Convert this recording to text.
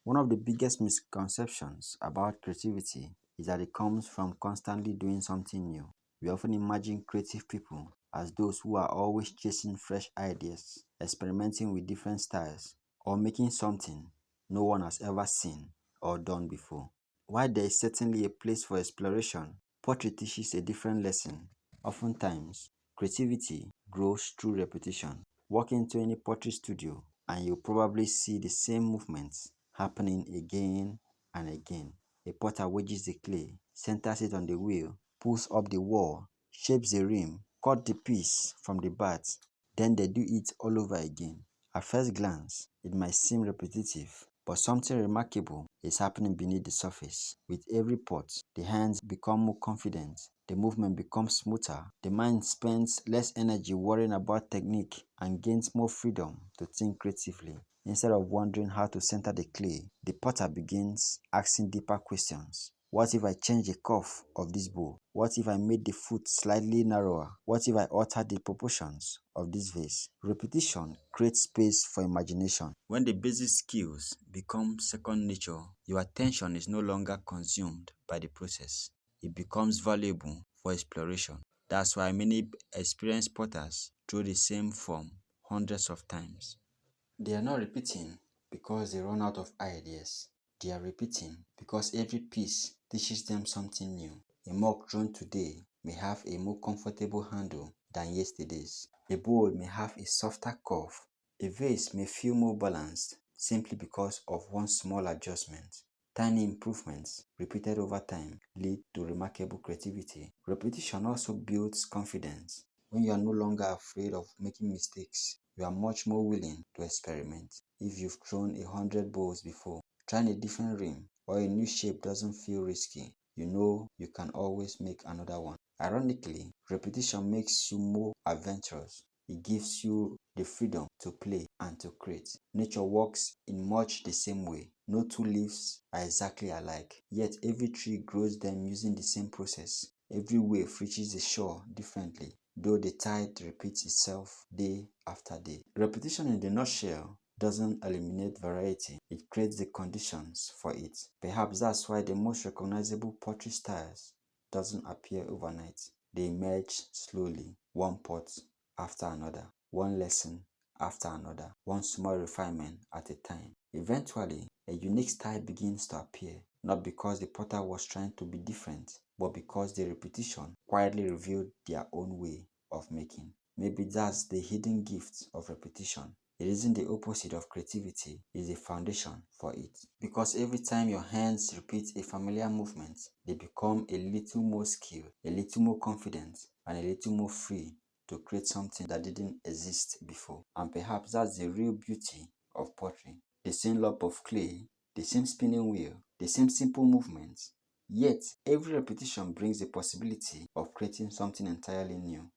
One of the biggest misconceptions about creativity is that it comes from constantly doing something new. We often imagine creative people as those who are always chasing fresh ideas, experimenting with different styles, or making something no one has ever seen or done before. While there is certainly a place for exploration, pottery teaches a different lesson. Oftentimes, creativity grows through repetition. Walk into any pottery studio and you'll probably see the same movements happening again and again. A potter wedges the clay, centers it on the wheel, pulls up the wall, shapes the rim, cut the piece from the bat, then they do it all over again. At first glance, it might seem repetitive, but something remarkable is happening beneath the surface. With every pot, the hands become more confident, the movement becomes smoother, the mind spends less energy worrying about technique and gains more freedom to think creatively. Instead of wondering how to center the clay, the potter begins asking deeper questions. What if I change the curve of this bowl? What if I made the foot slightly narrower? What if I altered the proportions of this vase? Repetition creates space for imagination. When the basic skills become second nature, your attention is no longer consumed by the process. It becomes valuable for exploration. That's why many experienced potters throw the same form hundreds of times. They are not repeating because they run out of ideas. They are repeating because every piece teaches them something new. A mug thrown today may have a more comfortable handle than yesterday's. A bowl may have a softer curve. A vase may feel more balanced simply because of one small adjustment. Tiny improvements repeated over time lead to remarkable creativity. Repetition also builds confidence. When you are no longer afraid of making mistakes, you are much more willing to experiment. If you've thrown 100 balls before, trying a different rim or a new shape doesn't feel risky. You know you can always make another one. Ironically, repetition makes you more adventurous. It gives you the freedom to play and to create. Nature works in much the same way. No two leaves are exactly alike, yet every tree grows them using the same process. Every wave reaches the shore differently, though the tide repeats itself day after day. Repetition in the nutshell doesn't eliminate variety, it creates the conditions for it. Perhaps that's why the most recognizable pottery styles doesn't appear overnight. They emerge slowly, one pot after another, one lesson after another, one small refinement at a time. Eventually, a unique style begins to appear, not because the potter was trying to be different, but because the repetition quietly revealed their own way of making. Maybe that's the hidden gift of repetition. It isn't the opposite of creativity, it's the foundation for it. Because every time your hands repeat a familiar movement, they become a little more skilled, a little more confident, and a little more free to create something that didn't exist before. And perhaps that's the real beauty of pottery. The same lump of clay, the same spinning wheel, the same simple movements. Yet, every repetition brings the possibility of creating something entirely new.